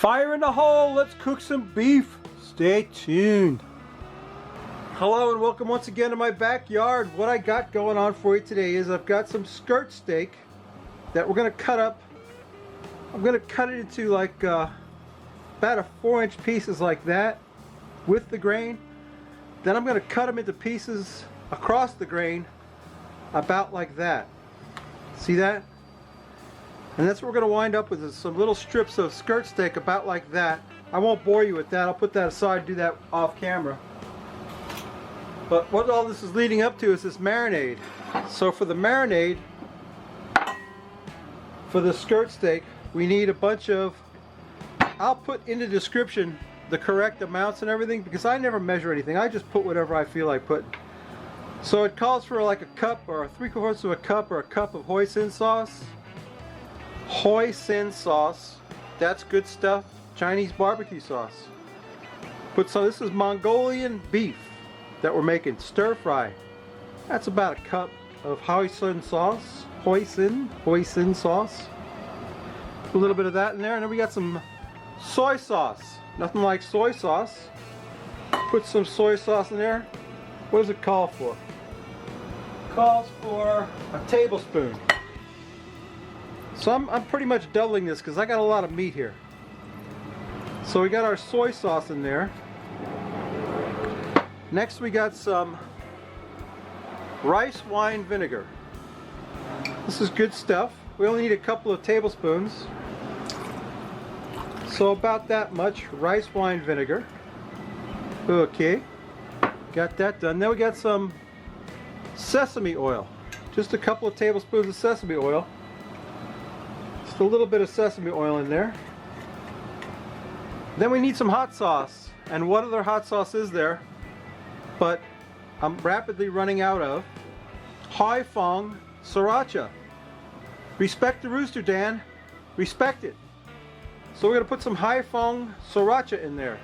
Fire in the hole, let's cook some beef. Stay tuned. Hello and welcome once again to my backyard. What I got going on for you today is I've got some skirt steak that we're going to cut up. I'm going to cut it into like about a 4-inch pieces like that with the grain. Then I'm going to cut them into pieces across the grain about like that. See that? And that's what we're going to wind up with, is some little strips of skirt steak about like that. I won't bore you with that. I'll put that aside and do that off camera. But what all this is leading up to is this marinade. So for the marinade, for the skirt steak, we need a bunch of, I'll put in the description the correct amounts and everything, because I never measure anything. I just put whatever I feel like putting. So it calls for like a cup or 3/4 of a cup or a cup of hoisin sauce. Hoisin sauce, that's good stuff. Chinese barbecue sauce. Put some, this is Mongolian beef that we're making, stir fry. That's about a cup of hoisin sauce. Hoisin sauce. A little bit of that in there, and then we got some soy sauce. Nothing like soy sauce. Put some soy sauce in there. What does it call for? It calls for a tablespoon. So I'm pretty much doubling this because I got a lot of meat here. So we got our soy sauce in there. Next we got some rice wine vinegar. This is good stuff. We only need a couple of tablespoons. So about that much rice wine vinegar. Okay. Got that done. Then we got some sesame oil. Just a couple of tablespoons of sesame oil. Just a little bit of sesame oil in there. Then we need some hot sauce. And what other hot sauce is there? But I'm rapidly running out of Hoisin Sriracha. Respect the rooster, Dan. Respect it. So we're going to put some Hoisin Sriracha in there.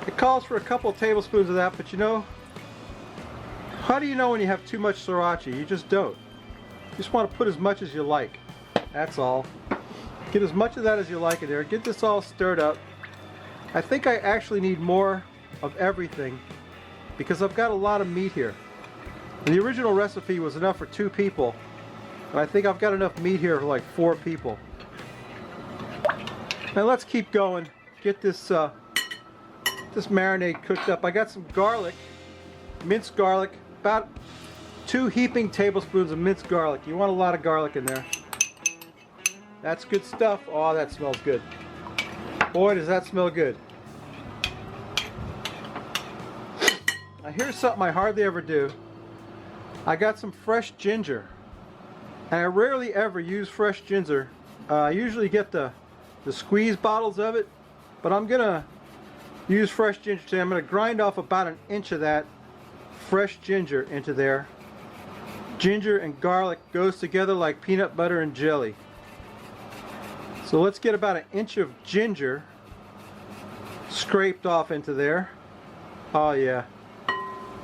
It calls for a couple of tablespoons of that, but you know, how do you know when you have too much Sriracha? You just don't. You just want to put as much as you like. That's all. Get as much of that as you like in there. Get this all stirred up. I think I actually need more of everything because I've got a lot of meat here. And the original recipe was enough for 2 people. And I think I've got enough meat here for like 4 people. Now let's keep going. Get this this marinade cooked up. I got some garlic, minced garlic, about 2 heaping tablespoons of minced garlic. You want a lot of garlic in there. That's good stuff. Oh, that smells good. Boy, does that smell good. Now here's something I hardly ever do. I got some fresh ginger. And I rarely ever use fresh ginger. I usually get the squeeze bottles of it. But I'm going to use fresh ginger today. I'm going to grind off about 1 inch of that fresh ginger into there. Ginger and garlic goes together like peanut butter and jelly. So let's get about 1 inch of ginger scraped off into there. Oh yeah.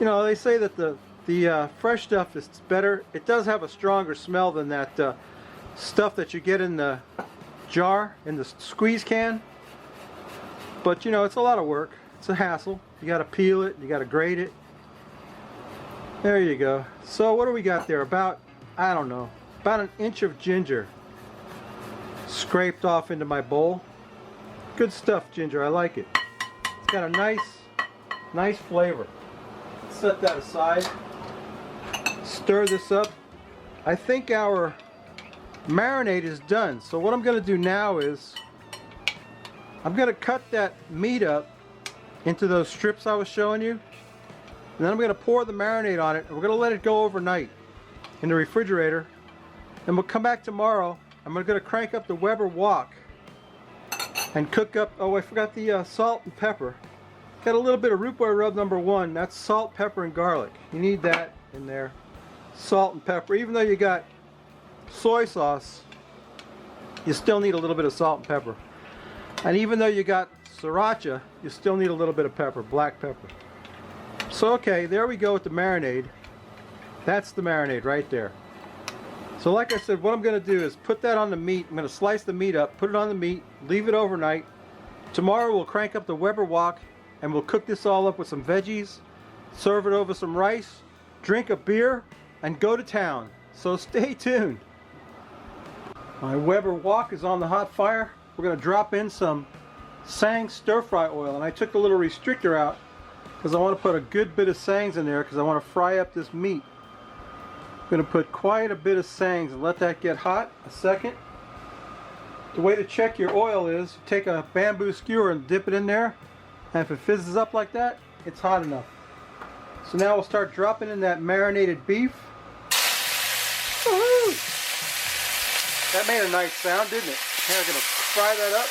You know, they say that the fresh stuff is better. It does have a stronger smell than that stuff that you get in the jar, in the squeeze can. But you know, it's a lot of work. It's a hassle. You got to peel it. You got to grate it. There you go. So what do we got there? About, I don't know, about 1 inch of ginger scraped off into my bowl. Good stuff, ginger. I like it. It's got a nice flavor. Set that aside. Stir this up. I think our marinade is done. So what I'm going to do now is I'm going to cut that meat up into those strips I was showing you. And then I'm going to pour the marinade on it. And we're going to let it go overnight in the refrigerator. And we'll come back tomorrow. I'm going to crank up the Weber wok and cook up, oh I forgot the salt and pepper. Got a little bit of Rootboy rub number 1. That's salt, pepper, and garlic. You need that in there. Salt and pepper. Even though you got soy sauce, you still need a little bit of salt and pepper. And even though you got Sriracha, you still need a little bit of pepper, black pepper. So okay, there we go with the marinade. That's the marinade right there. So like I said, what I'm going to do is put that on the meat. I'm going to slice the meat up, put it on the meat, leave it overnight. Tomorrow we'll crank up the Weber wok and we'll cook this all up with some veggies, serve it over some rice, drink a beer, and go to town. So stay tuned. My Weber wok is on the hot fire. We're going to drop in some Sang stir-fry oil, and I took the little restrictor out because I want to put a good bit of Sangs in there because I want to fry up this meat. I'm going to put quite a bit of Sangs and let that get hot a second. The way to check your oil is you take a bamboo skewer and dip it in there, and if it fizzes up like that, it's hot enough. So now we'll start dropping in that marinated beef. Woohoo! That made a nice sound, didn't it? Now we're going to fry that up.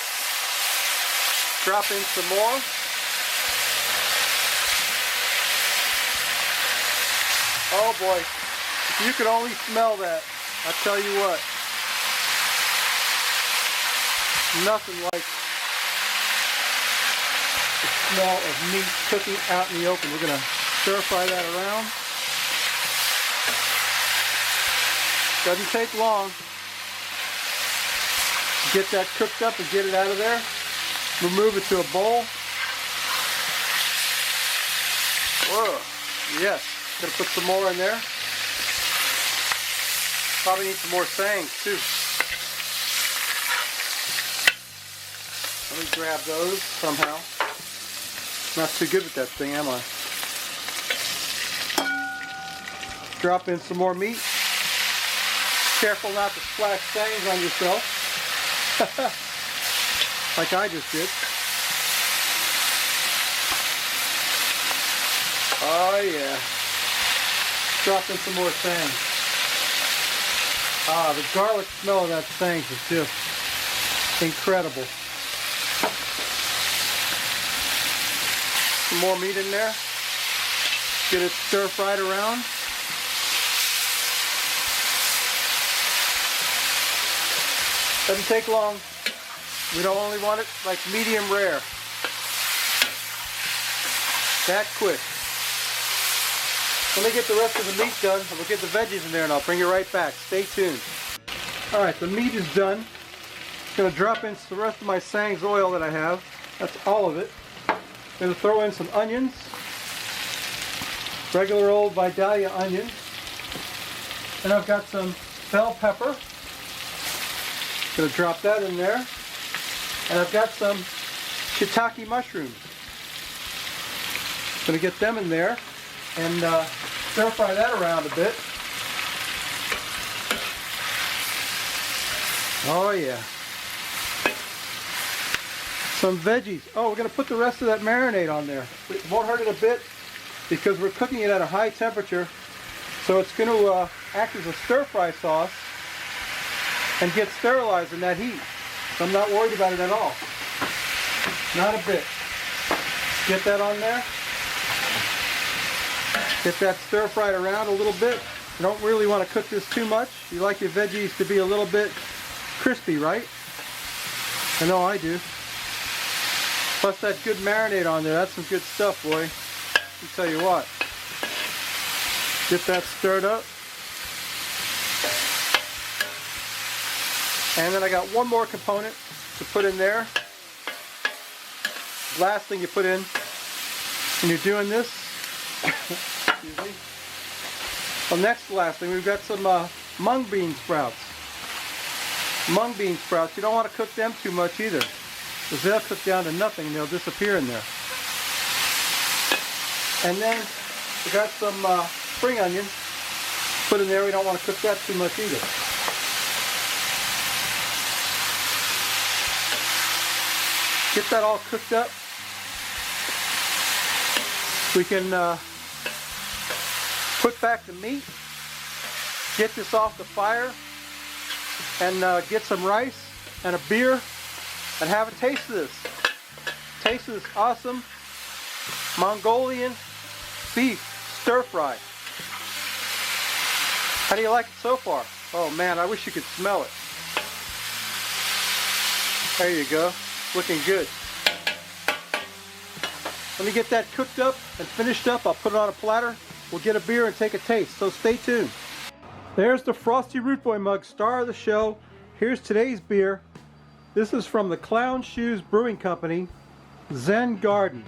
Drop in some more. Oh boy, if you could only smell that, I'll tell you what. Nothing like the smell of meat cooking out in the open. We're going to stir fry that around. Doesn't take long to get that cooked up and get it out of there. Remove it to a bowl. Whoa, yes. Gonna put some more in there. Probably need some more Sangs too. Let me grab those somehow. Not too good with that thing, am I? Drop in some more meat. Careful not to splash Sangs on yourself. Like I just did. Oh yeah. Drop in some more Sangs. Ah, the garlic smell of that Sangs is just incredible. Some more meat in there. Get it stir fried around. Doesn't take long. We don't only want it like medium rare. That quick. Let me get the rest of the meat done, and we'll get the veggies in there and I'll bring you right back. Stay tuned. Alright, the meat is done. I'm going to drop in the rest of my Sangs oil that I have. That's all of it. I'm going to throw in some onions. Regular old Vidalia onions. And I've got some bell pepper. Going to drop that in there. And I've got some shiitake mushrooms. Going to get them in there and stir fry that around a bit. Oh yeah. Some veggies. Oh, we're going to put the rest of that marinade on there. It won't hurt it a bit because we're cooking it at a high temperature. So it's going to act as a stir-fry sauce and get sterilized in that heat. So I'm not worried about it at all. Not a bit. Get that on there. Get that stir-fried around a little bit. You don't really want to cook this too much. You like your veggies to be a little bit crispy, right? I know I do. Plus that good marinade on there. That's some good stuff, boy. I'll tell you what. Get that stirred up. And then I got one more component to put in there. Last thing you put in when you're doing this. Excuse me. Well, next last thing, we've got some mung bean sprouts. Mung bean sprouts, you don't want to cook them too much either, because they'll cook down to nothing and they'll disappear in there. And then we got some spring onions put in there. We don't want to cook that too much either. Get that all cooked up. We can put back the meat, get this off the fire, and get some rice and a beer and have a taste of this. Taste of this awesome Mongolian beef stir fry. How do you like it so far? Oh man, I wish you could smell it. There you go. Looking good. Let me get that cooked up and finished up. I'll put it on a platter. We'll get a beer and take a taste. So stay tuned. There's the Frosty Rootboy mug, star of the show. Here's today's beer. This is from the Clown Shoes Brewing Company, Zen Garden,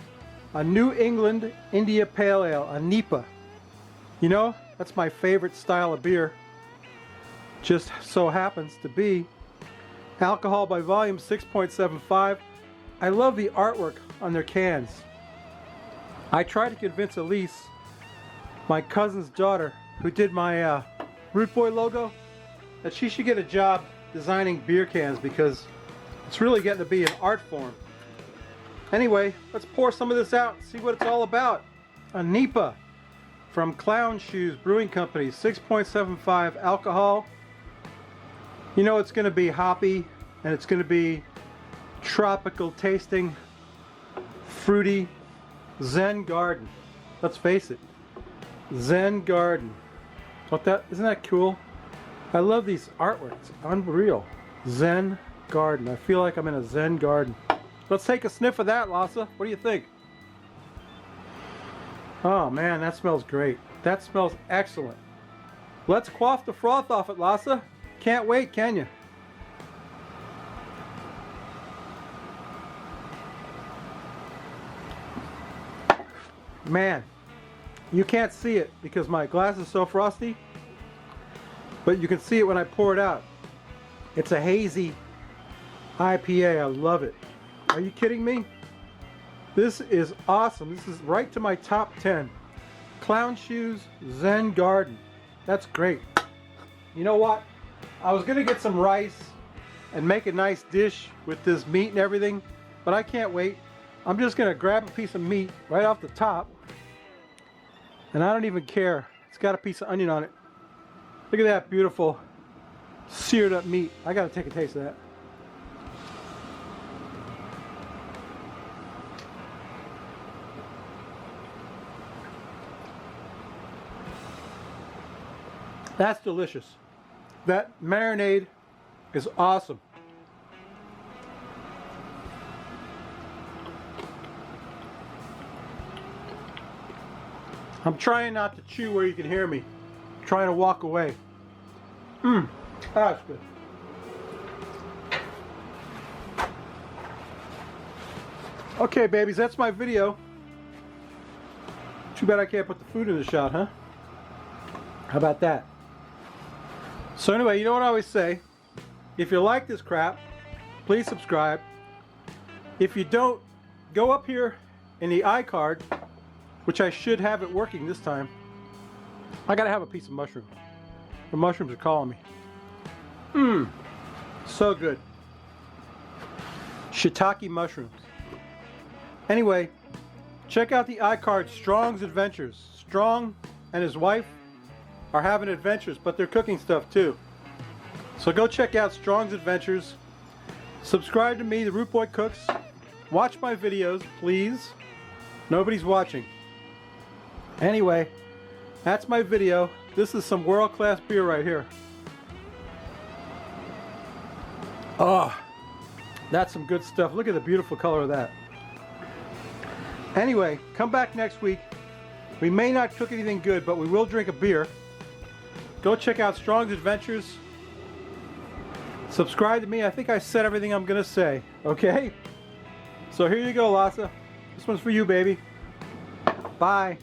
a New England India Pale Ale, a NEPA. You know, that's my favorite style of beer. Just so happens to be alcohol by volume 6.75. I love the artwork on their cans. I tried to convince Elise, my cousin's daughter, who did my Rootboy logo, that she should get a job designing beer cans because it's really getting to be an art form. Anyway, let's pour some of this out and see what it's all about. A NEPA from Clown Shoes Brewing Company, 6.75 alcohol. You know it's going to be hoppy and it's going to be tropical tasting, fruity. Zen Garden. Let's face it, Zen Garden. Isn't that cool? I love these artworks. Unreal. Zen Garden. I feel like I'm in a Zen garden. Let's take a sniff of that, Lassa. What do you think? Oh man, that smells great. That smells excellent. Let's quaff the froth off it, Lassa. Can't wait, can you? Man, you can't see it because my glass is so frosty, but you can see it when I pour it out. It's a hazy IPA. I love it. Are you kidding me? This is awesome. This is right to my top 10. Clown Shoes Zen Garden. That's great. You know what? I was gonna get some rice and make a nice dish with this meat and everything, but I can't wait. I'm just gonna grab a piece of meat right off the top, and I don't even care. It's got a piece of onion on it. Look at that beautiful seared up meat. I gotta take a taste of that. That's delicious. That marinade is awesome. I'm trying not to chew where you can hear me. I'm trying to walk away. That's good. Okay, babies, that's my video. Too bad I can't put the food in the shot, huh? How about that? So anyway, you know what I always say? If you like this crap, please subscribe. If you don't, go up here in the iCard, which I should have it working this time. I gotta have a piece of mushroom. The mushrooms are calling me. So good. Shiitake mushrooms. Anyway, check out the iCard, Strong's Adventures. Strong and his wife are having adventures, but they're cooking stuff too. So go check out Strong's Adventures. Subscribe to me, the Rootboy Cooks. Watch my videos, please. Nobody's watching. Anyway, that's my video. This is some world-class beer right here. Oh, that's some good stuff. Look at the beautiful color of that. Anyway, come back next week. We may not cook anything good, but we will drink a beer. Go check out Strong's Adventures. Subscribe to me. I think I said everything I'm going to say. Okay? So here you go, Lassa. This one's for you, baby. Bye.